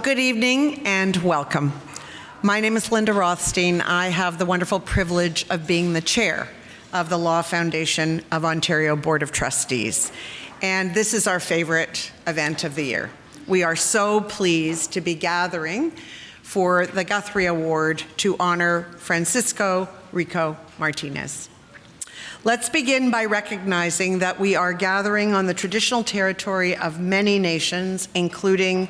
good evening and welcome. My name is Linda Rothstein. I have the wonderful privilege of being the chair of the Law Foundation of Ontario Board of Trustees. And this is our favorite event of the year. We are so pleased to be gathering for the Guthrie Award to honor Francisco Rico Martinez. Let's begin by recognizing that we are gathering on the traditional territory of many nations, including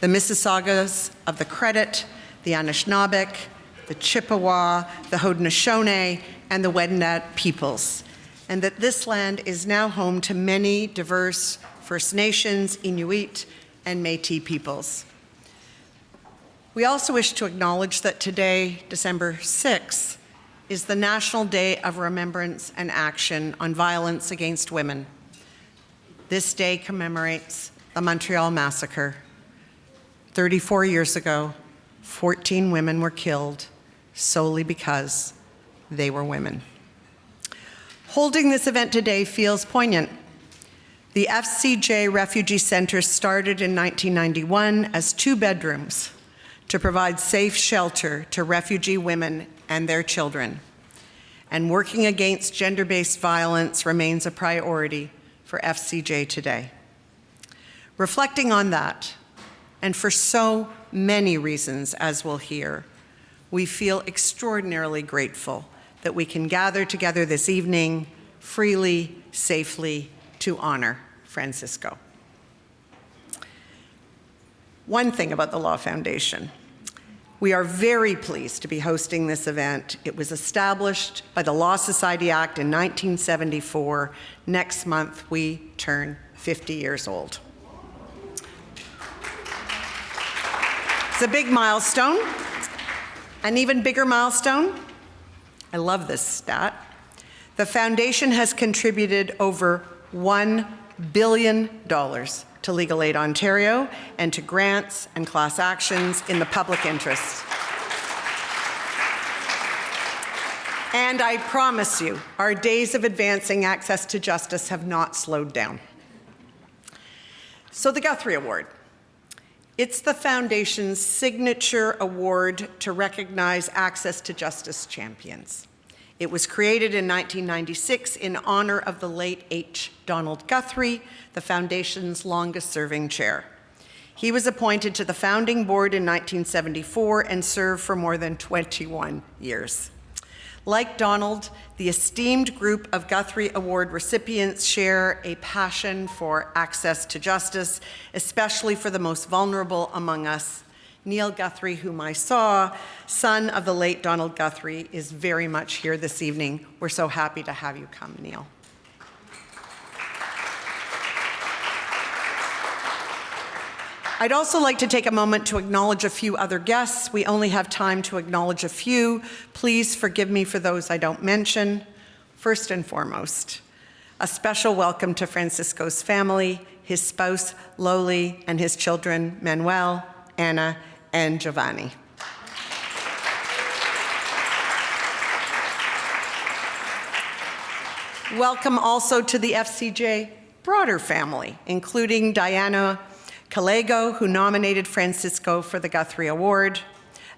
the Mississaugas of the Credit, the Anishinaabeg, the Chippewa, the Haudenosaunee, and the Wendat peoples, and that this land is now home to many diverse First Nations, Inuit, and Métis peoples. We also wish to acknowledge that today, December 6th, is the National Day of Remembrance and Action on Violence Against Women. This day commemorates the Montreal Massacre. 34 years ago, 14 women were killed solely because they were women. Holding this event today feels poignant. The FCJ Refugee Center started in 1991 as 2 bedrooms to provide safe shelter to refugee women and their children. And working against gender-based violence remains a priority for FCJ today. Reflecting on that, and for so many reasons, as we'll hear, we feel extraordinarily grateful that we can gather together this evening freely, safely, to honor Francisco. One thing about the Law Foundation: we are very pleased to be hosting this event. It was established by the Law Society Act in 1974. Next month, we turn 50 years old. It's a big milestone. An even bigger milestone, I love this stat, the foundation has contributed over $1 billion to Legal Aid Ontario and to grants and class actions in the public interest. And I promise you, our days of advancing access to justice have not slowed down. So the Guthrie Award. It's the Foundation's signature award to recognize access to justice champions. It was created in 1996 in honor of the late H. Donald Guthrie, the Foundation's longest-serving chair. He was appointed to the founding board in 1974 and served for more than 21 years. Like Donald, the esteemed group of Guthrie Award recipients share a passion for access to justice, especially for the most vulnerable among us. Neil Guthrie, whom I saw, son of the late Donald Guthrie, is very much here this evening. We're so happy to have you come, Neil. I'd also like to take a moment to acknowledge a few other guests. We only have time to acknowledge a few. Please forgive me for those I don't mention. First and foremost, a special welcome to Francisco's family, his spouse, Loli, and his children, Manuel, Anna, and Giovanni. Welcome also to the FCJ broader family, including Diana Callego, who nominated Francisco for the Guthrie Award,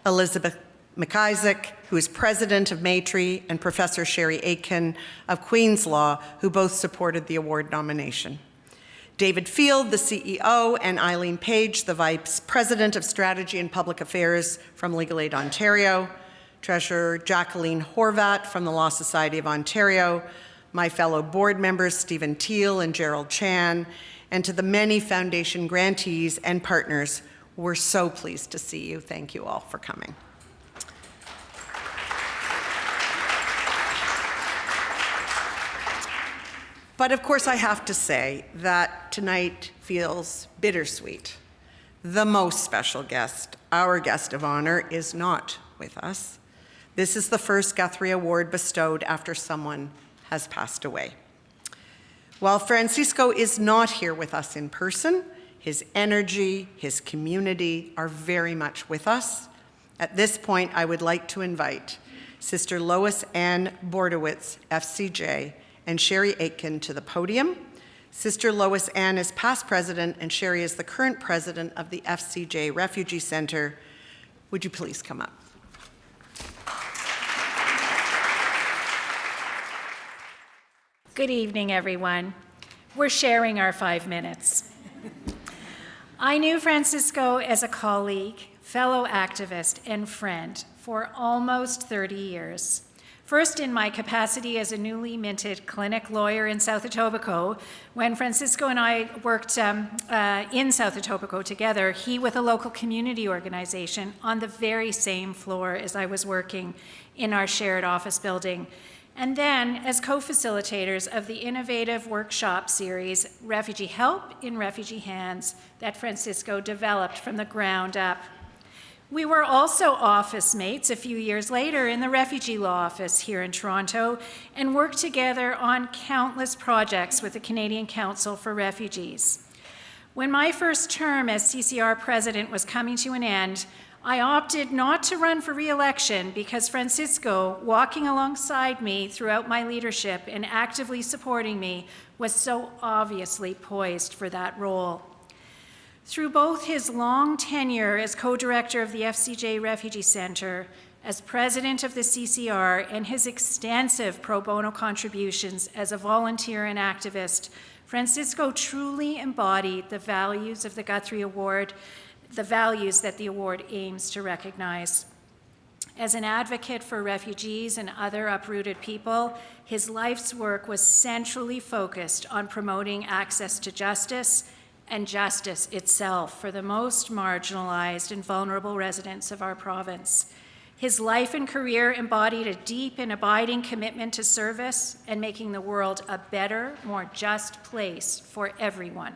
Elizabeth McIsaac, who is president of Maitree, and Professor Sherry Aitken of Queen's Law, who both supported the award nomination. David Field, the CEO, and Eileen Page, the Vice President of Strategy and Public Affairs from Legal Aid Ontario, Treasurer Jacqueline Horvat from the Law Society of Ontario, my fellow board members Stephen Teal and Gerald Chan, and to the many foundation grantees and partners, we're so pleased to see you. Thank you all for coming. But of course, I have to say that tonight feels bittersweet. The most special guest, our guest of honor, is not with us. This is the first Guthrie Award bestowed after someone has passed away. While Francisco is not here with us in person, his energy, his community are very much with us. At this point, I would like to invite Sister Lois Ann Bordowitz, FCJ, and Sherry Aitken to the podium Sister Lois Ann is past president, and Sherry is the current president of the FCJ Refugee Center. Would you please come up? Good evening, everyone. We're sharing our 5 minutes. I knew Francisco as a colleague, fellow activist, and friend for almost 30 years. First, in my capacity as a newly minted clinic lawyer in South Etobicoke, when Francisco and I worked in South Etobicoke together, he with a local community organization on the very same floor as I was working in our shared office building. And then as co-facilitators of the innovative workshop series, Refugee Help in Refugee Hands, that Francisco developed from the ground up. We were also office mates a few years later in the Refugee Law Office here in Toronto and worked together on countless projects with the Canadian Council for Refugees. When my first term as CCR president was coming to an end, I opted not to run for re-election because Francisco, walking alongside me throughout my leadership and actively supporting me, was so obviously poised for that role. Through both his long tenure as co-director of the FCJ Refugee Center, as president of the CCR, and his extensive pro bono contributions as a volunteer and activist, Francisco truly embodied the values of the Guthrie Award, the values that the award aims to recognize. As an advocate for refugees and other uprooted people, his life's work was centrally focused on promoting access to justice and justice itself for the most marginalized and vulnerable residents of our province. His life and career embodied a deep and abiding commitment to service and making the world a better, more just place for everyone.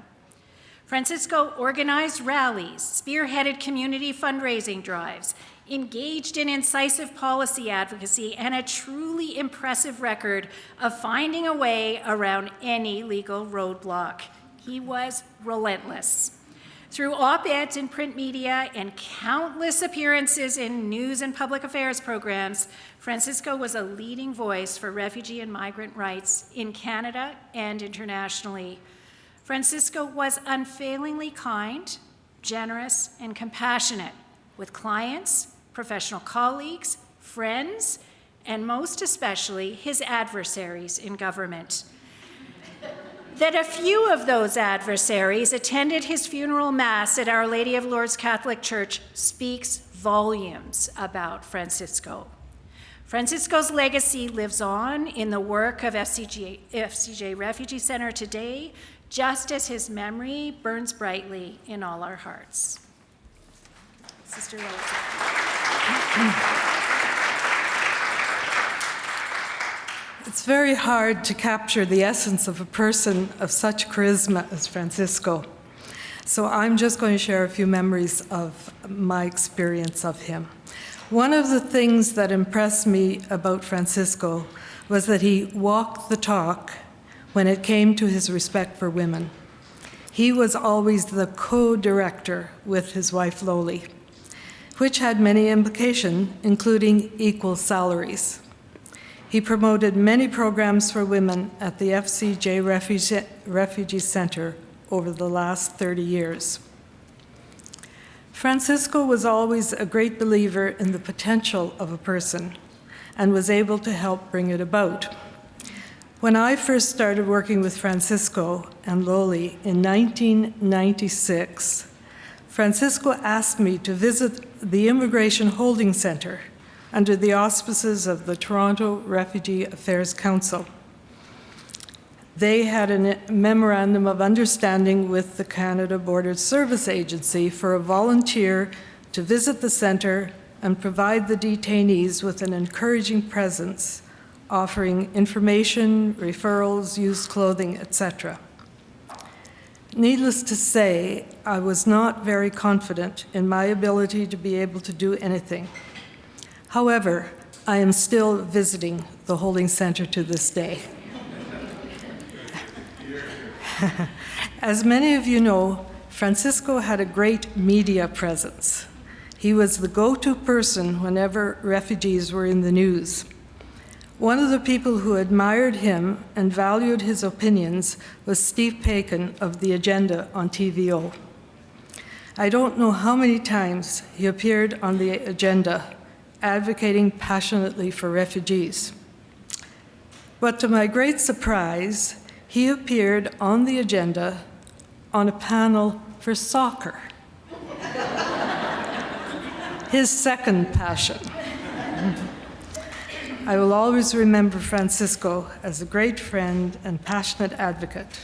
Francisco organized rallies, spearheaded community fundraising drives, engaged in incisive policy advocacy, and a truly impressive record of finding a way around any legal roadblock. He was relentless. Through op-eds in print media and countless appearances in news and public affairs programs, Francisco was a leading voice for refugee and migrant rights in Canada and internationally. Francisco was unfailingly kind, generous, and compassionate with clients, professional colleagues, friends, and most especially his adversaries in government. That a few of those adversaries attended his funeral mass at Our Lady of Lourdes Catholic Church speaks volumes about Francisco. Francisco's legacy lives on in the work of FCJ Refugee Center today, just as his memory burns brightly in all our hearts. Sister Lois. It's very hard to capture the essence of a person of such charisma as Francisco. So I'm just going to share a few memories of my experience of him. One of the things that impressed me about Francisco was that he walked the talk when it came to his respect for women. He was always the co-director with his wife Loli, which had many implications, including equal salaries. He promoted many programs for women at the FCJ Refugee Center over the last 30 years. Francisco was always a great believer in the potential of a person and was able to help bring it about. When I first started working with Francisco and Loli in 1996, Francisco asked me to visit the Immigration Holding Center under the auspices of the Toronto Refugee Affairs Council. They had a memorandum of understanding with the Canada Border Service Agency for a volunteer to visit the center and provide the detainees with an encouraging presence, offering information, referrals, used clothing, etc. Needless to say, I was not very confident in my ability to be able to do anything. However, I am still visiting the holding center to this day. As many of you know, Francisco had a great media presence. He was the go-to person whenever refugees were in the news. One of the people who admired him and valued his opinions was Steve Paikin of The Agenda on TVO. I don't know how many times he appeared on The Agenda, advocating passionately for refugees. But to my great surprise, he appeared on The Agenda on a panel for soccer, his second passion. I will always remember Francisco as a great friend and passionate advocate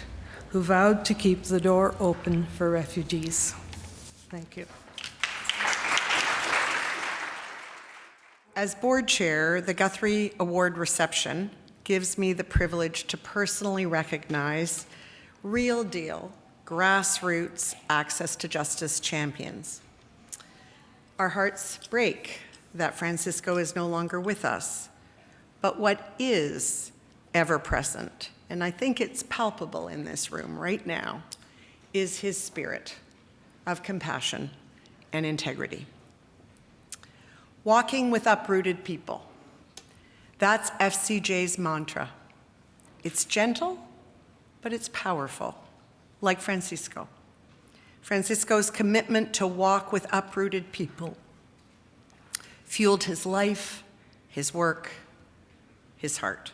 who vowed to keep the door open for refugees. Thank you. As board chair, the Guthrie Award reception gives me the privilege to personally recognize real deal, grassroots access to justice champions. Our hearts break that Francisco is no longer with us, but what is ever present, and I think it's palpable in this room right now, is his spirit of compassion and integrity. Walking with uprooted people. That's FCJ's mantra. It's gentle, but it's powerful, like Francisco. Francisco's commitment to walk with uprooted people fueled his life, his work, his heart.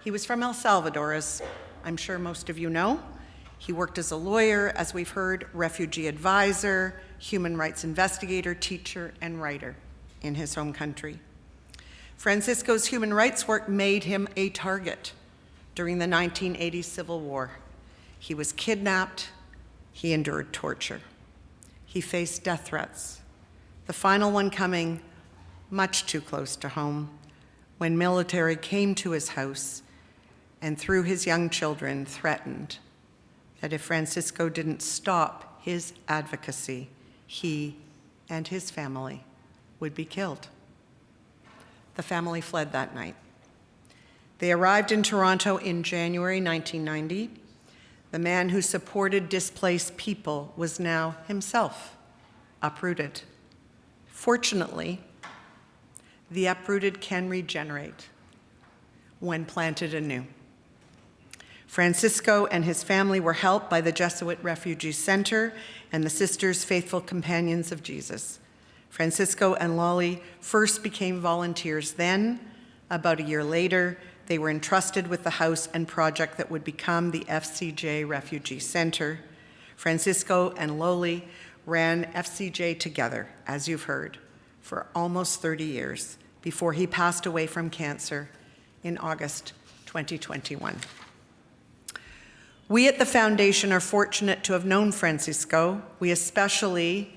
He was from El Salvador, as I'm sure most of you know. He worked as a lawyer, as we've heard, refugee advisor, human rights investigator, teacher, and writer in his home country. Francisco's human rights work made him a target during the 1980 Civil War. He was kidnapped, he endured torture. He faced death threats, the final one coming much too close to home when military came to his house and through his young children threatened that if Francisco didn't stop his advocacy, he and his family would be killed. The family fled that night. They arrived in Toronto in January 1990. The man who supported displaced people was now himself uprooted. Fortunately, the uprooted can regenerate when planted anew. Francisco and his family were helped by the Jesuit Refugee Center and the Sisters Faithful Companions of Jesus. Francisco and Lolly first became volunteers then. About a year later, they were entrusted with the house and project that would become the FCJ Refugee Center. Francisco and Lolly ran FCJ together, as you've heard, for almost 30 years before he passed away from cancer in August 2021. We at the Foundation are fortunate to have known Francisco. We especially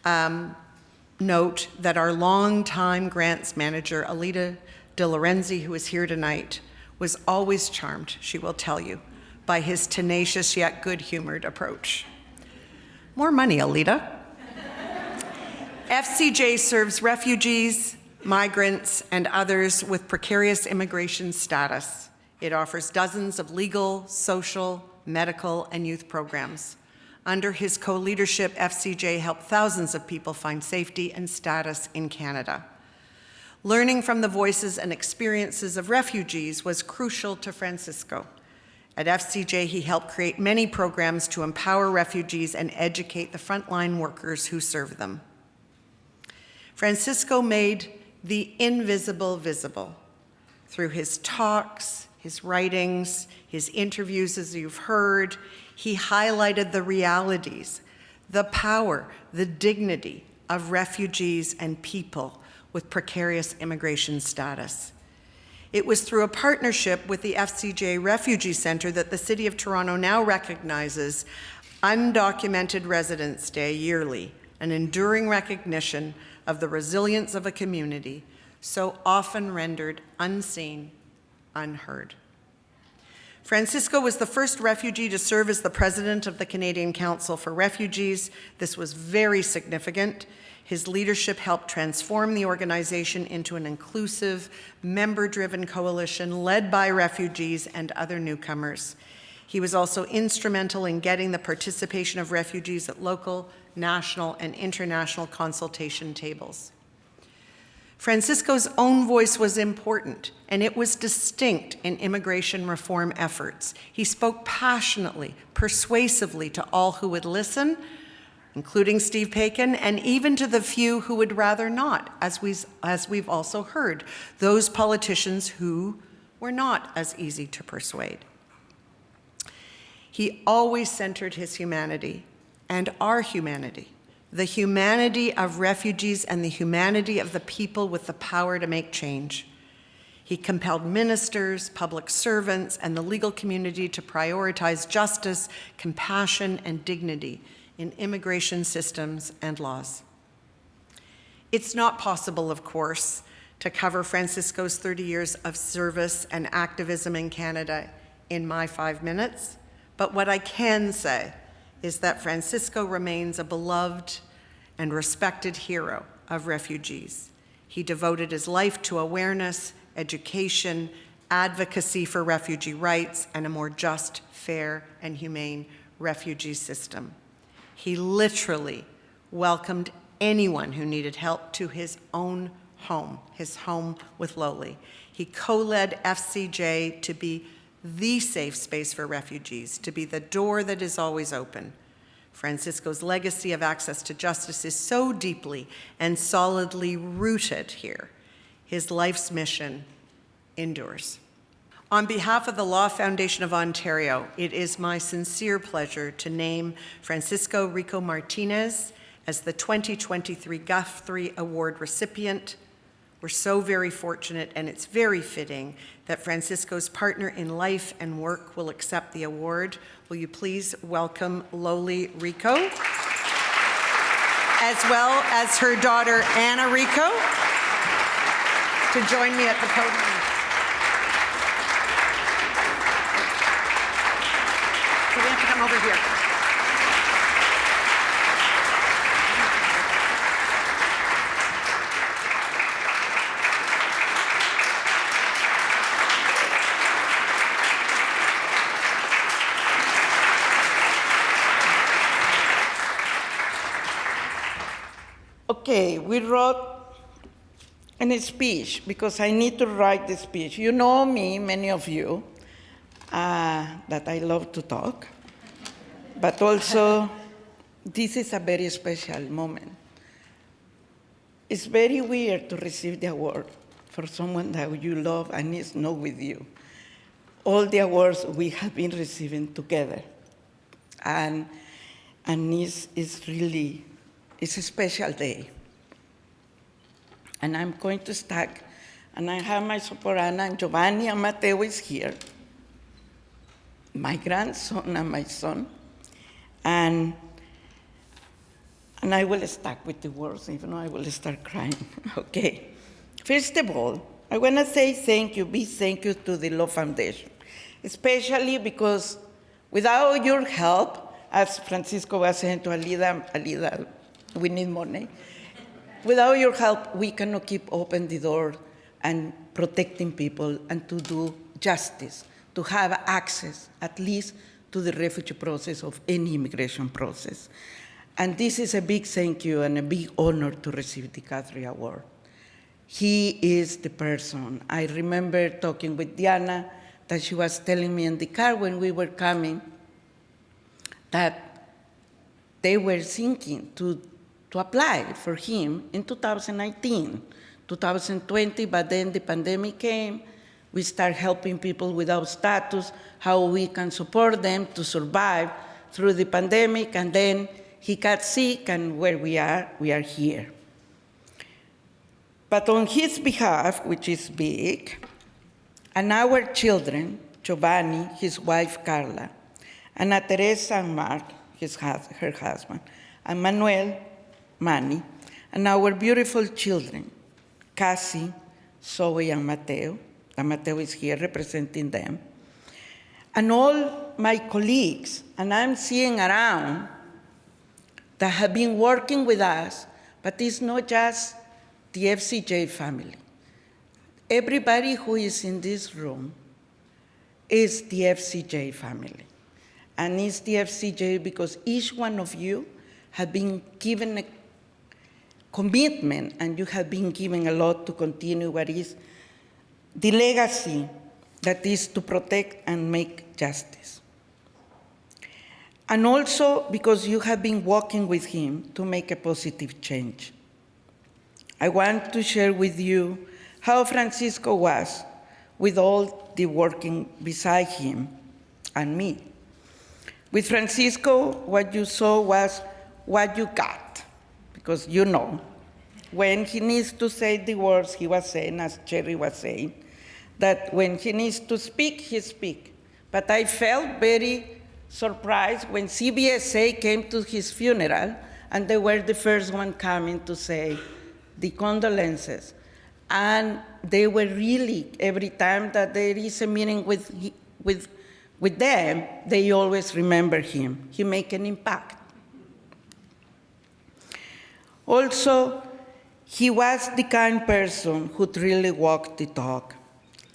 note that our longtime grants manager, Alita De Lorenzi, who is here tonight, was always charmed, she will tell you, by his tenacious yet good-humored approach. More money, Alita. FCJ serves refugees, migrants, and others with precarious immigration status. It offers dozens of legal, social, medical, and youth programs. Under his co-leadership, FCJ helped thousands of people find safety and status in Canada. Learning from the voices and experiences of refugees was crucial to Francisco. At FCJ, he helped create many programs to empower refugees and educate the frontline workers who serve them. Francisco made the invisible visible through his talks, his writings, his interviews, as you've heard. He highlighted the realities, the power, the dignity of refugees and people with precarious immigration status. It was through a partnership with the FCJ Refugee Center that the City of Toronto now recognizes Undocumented Residents Day yearly, an enduring recognition of the resilience of a community so often rendered unseen, unheard. Francisco was the first refugee to serve as the president of the Canadian Council for Refugees. This was very significant. His leadership helped transform the organization into an inclusive, member-driven coalition led by refugees and other newcomers. He was also instrumental in getting the participation of refugees at local, national, and international consultation tables. Francisco's own voice was important, and it was distinct in immigration reform efforts. He spoke passionately, persuasively to all who would listen, including Steve Paikin, and even to the few who would rather not, as we've also heard, those politicians who were not as easy to persuade. He always centered his humanity and our humanity, the humanity of refugees and the humanity of the people with the power to make change. He compelled ministers, public servants, and the legal community to prioritize justice, compassion, and dignity in immigration systems and laws. It's not possible, of course, to cover Francisco's 30 years of service and activism in Canada in my 5 minutes, but what I can say is that Francisco remains a beloved and respected hero of refugees. He devoted his life to awareness, education, advocacy for refugee rights, and a more just, fair, and humane refugee system. He literally welcomed anyone who needed help to his own home, his home with Loli. He co-led FCJ to be the safe space for refugees, to be the door that is always open. Francisco's legacy of access to justice is so deeply and solidly rooted here. His life's mission endures. On behalf of the Law Foundation of Ontario, it is my sincere pleasure to name Francisco Rico Martinez as the 2023 Guthrie Award recipient. We're so very fortunate, and it's very fitting that Francisco's partner in life and work will accept the award. Will you please welcome Loli Rico, as well as her daughter Anna Rico, to join me at the podium. So we have to come over here. Okay, we wrote a speech because I need to write the speech. You know me, many of you, that I love to talk, but also this is a very special moment. It's very weird to receive the award for someone that you love and is not with you. All the awards we have been receiving together, and it's really, it's a special day. And I'm going to start, and I have my soprano, and Giovanni and Matteo is here, my grandson and my son, and I will start with the words, even though I will start crying, okay? First of all, I want to say thank you to the Law Foundation, especially because without your help, as Francisco was saying to Alida, we need money. Without your help, we cannot keep open the door and protecting people and to do justice, to have access, at least, to the refugee process of any immigration process. And this is a big thank you and a big honor to receive the Guthrie Award. He is the person. I remember talking with Diana, that she was telling me in the car when we were coming that they were thinking to apply for him in 2019, 2020, but then the pandemic came. We start helping people without status, how we can support them to survive through the pandemic, and then he got sick, and where we are here. But on his behalf, which is big, and our children, Giovanni, his wife Carla, Ana Teresa and Mark, her husband, and Manuel, Manny, and our beautiful children, Cassie, Zoe, and Mateo. And Mateo is here representing them. And all my colleagues, and I'm seeing around, that have been working with us, but it's not just the FCJ family. Everybody who is in this room is the FCJ family. And it's the FCJ because each one of you have been given commitment, and you have been given a lot to continue what is the legacy that is to protect and make justice. And also because you have been working with him to make a positive change. I want to share with you how Francisco was with all the working beside him and me. With Francisco, what you saw was what you got, because you know, when he needs to say the words he was saying, as Cherry was saying, that when he needs to speak, he speaks. But I felt very surprised when CBSA came to his funeral, and they were the first one coming to say the condolences. And they were really, every time that there is a meeting with them, they always remember him. He made an impact. Also, he was the kind person who really walked the talk.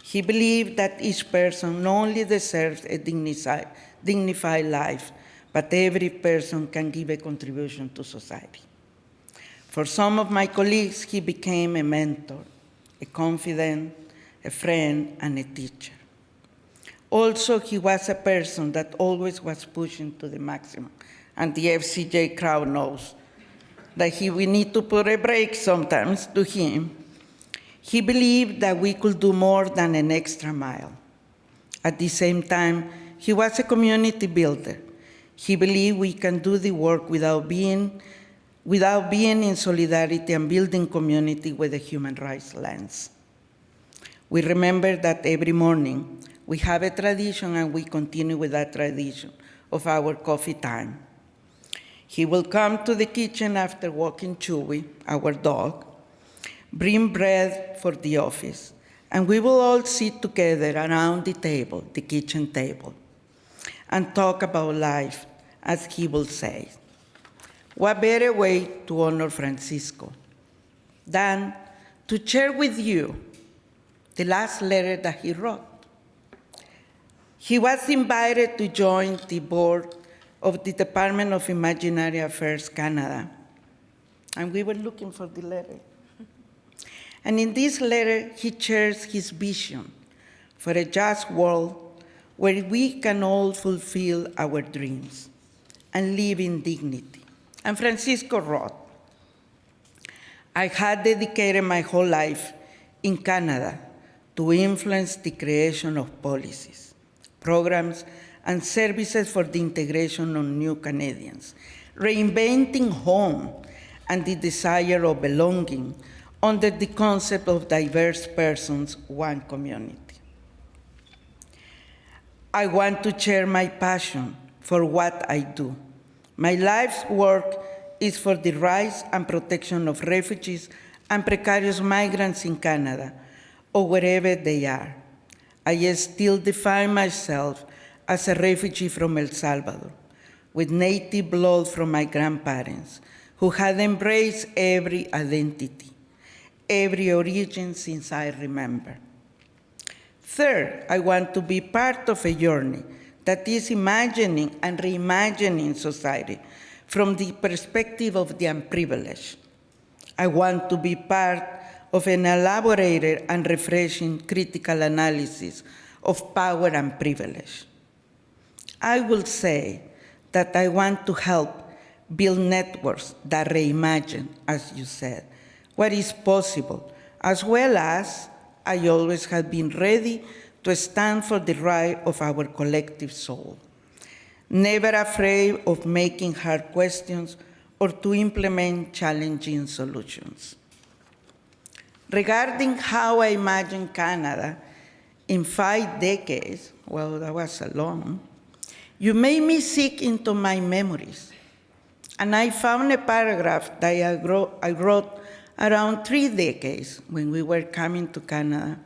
He believed that each person not only deserves a dignified life, but every person can give a contribution to society. For some of my colleagues, he became a mentor, a confidant, a friend, and a teacher. Also, he was a person that always was pushing to the maximum, and the FCJ crowd knows that we need to put a break sometimes to him. He believed that we could do more than an extra mile. At the same time, he was a community builder. He believed we can do the work without being in solidarity and building community with a human rights lens. We remember that every morning we have a tradition, and we continue with that tradition of our coffee time. He will come to the kitchen after walking Chewy, our dog, bring bread for the office, and we will all sit together around the table, the kitchen table, and talk about life, as he will say. What better way to honor Francisco than to share with you the last letter that he wrote? He was invited to join the board of the Department of Imaginary Affairs Canada, and we were looking for the letter. And in this letter, he shares his vision for a just world where we can all fulfill our dreams and live in dignity. And Francisco wrote, I had dedicated my whole life in Canada to influence the creation of policies, programs, and services for the integration of new Canadians, reinventing home and the desire of belonging under the concept of diverse persons, one community. I want to share my passion for what I do. My life's work is for the rights and protection of refugees and precarious migrants in Canada, or wherever they are. I still define myself as a refugee from El Salvador, with native blood from my grandparents, who had embraced every identity, every origin since I remember. Third, I want to be part of a journey that is imagining and reimagining society from the perspective of the unprivileged. I want to be part of an elaborated and refreshing critical analysis of power and privilege. I will say that I want to help build networks that reimagine, as you said, what is possible, as well as I always have been ready to stand for the right of our collective soul, never afraid of making hard questions or to implement challenging solutions. Regarding how I imagine Canada in 5 decades, well, that was a long, you made me seek into my memories, and I found a paragraph that I wrote around 3 decades when we were coming to Canada,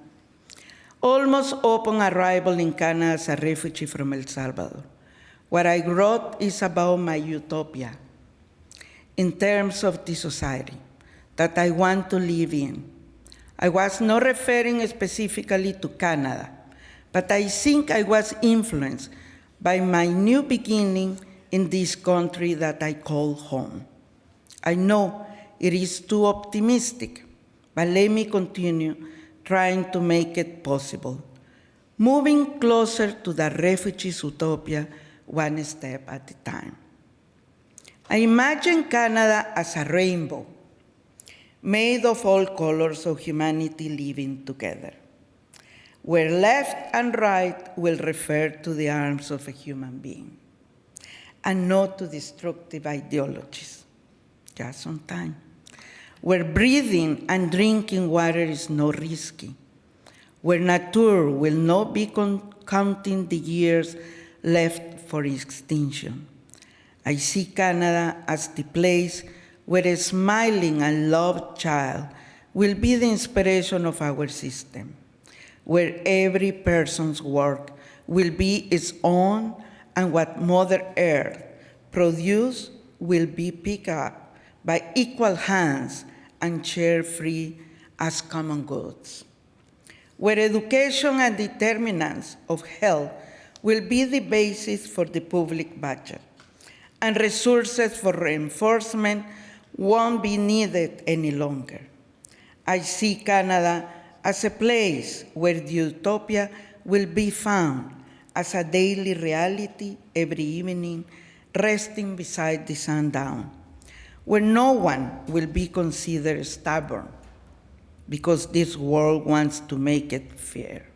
almost upon arrival in Canada as a refugee from El Salvador. What I wrote is about my utopia in terms of the society that I want to live in. I was not referring specifically to Canada, but I think I was influenced by my new beginning in this country that I call home. I know it is too optimistic, but let me continue trying to make it possible, moving closer to the refugees' utopia one step at a time. I imagine Canada as a rainbow, made of all colors of humanity living together, where left and right will refer to the arms of a human being, and not to destructive ideologies, just on time, where breathing and drinking water is not risky, where nature will not be counting the years left for extinction. I see Canada as the place where a smiling and loved child will be the inspiration of our system, where every person's work will be its own, and what Mother Earth produces will be picked up by equal hands and shared free as common goods, where education and determinants of health will be the basis for the public budget, and resources for reinforcement won't be needed any longer. I see Canada as a place where the utopia will be found as a daily reality every evening, resting beside the sundown, where no one will be considered stubborn because this world wants to make it fair.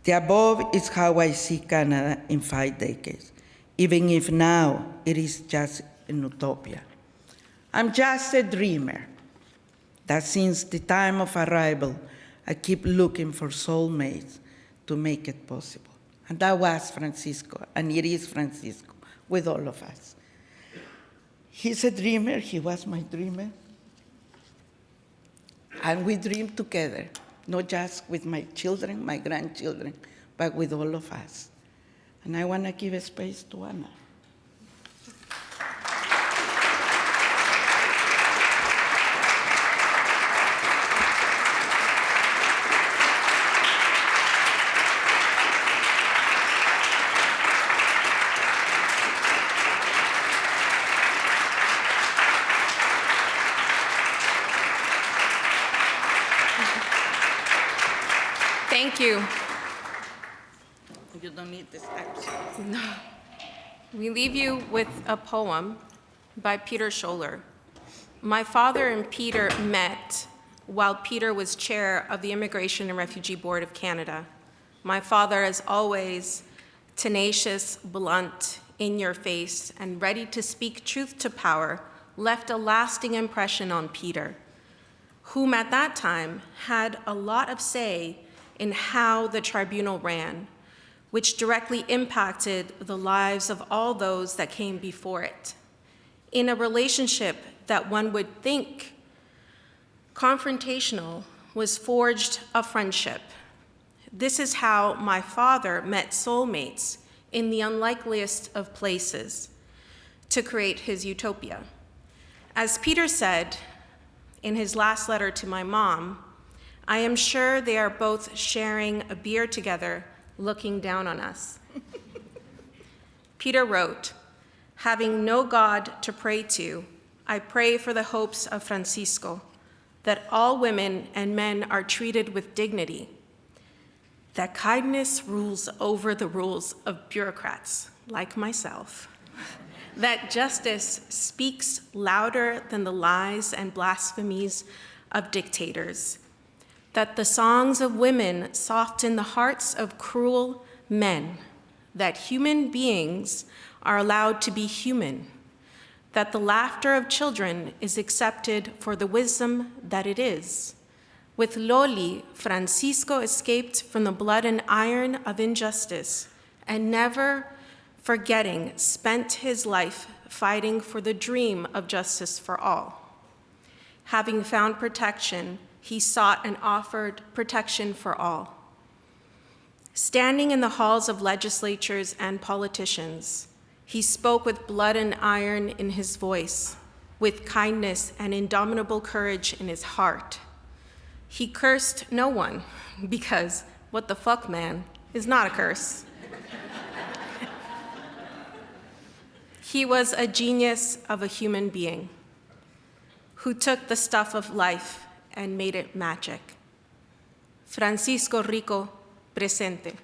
The above is how I see Canada in 5 decades, even if now it is just an utopia. I'm just a dreamer that since the time of arrival, I keep looking for soulmates to make it possible. And that was Francisco, and it is Francisco with all of us. He's a dreamer, he was my dreamer. And we dream together, not just with my children, my grandchildren, but with all of us. And I want to give a space to Ana. Thank you. You don't need the steps. We leave you with a poem by Peter Scholler. My father and Peter met while Peter was chair of the Immigration and Refugee Board of Canada. My father, as always, tenacious, blunt, in your face, and ready to speak truth to power, left a lasting impression on Peter, whom at that time had a lot of say in how the tribunal ran, which directly impacted the lives of all those that came before it. In a relationship that one would think confrontational was forged a friendship. This is how my father met soulmates in the unlikeliest of places to create his utopia. As Peter said in his last letter to my mom, I am sure they are both sharing a beer together, looking down on us. Peter wrote, having no God to pray to, I pray for the hopes of Francisco, that all women and men are treated with dignity, that kindness rules over the rules of bureaucrats like myself, that justice speaks louder than the lies and blasphemies of dictators, that the songs of women soften the hearts of cruel men, that human beings are allowed to be human, that the laughter of children is accepted for the wisdom that it is. With Loli, Francisco escaped from the blood and iron of injustice, and never forgetting, spent his life fighting for the dream of justice for all. Having found protection, he sought and offered protection for all. Standing in the halls of legislatures and politicians, he spoke with blood and iron in his voice, with kindness and indomitable courage in his heart. He cursed no one, because what the fuck, man, is not a curse. He was a genius of a human being who took the stuff of life and made it magic. Francisco Rico, presente.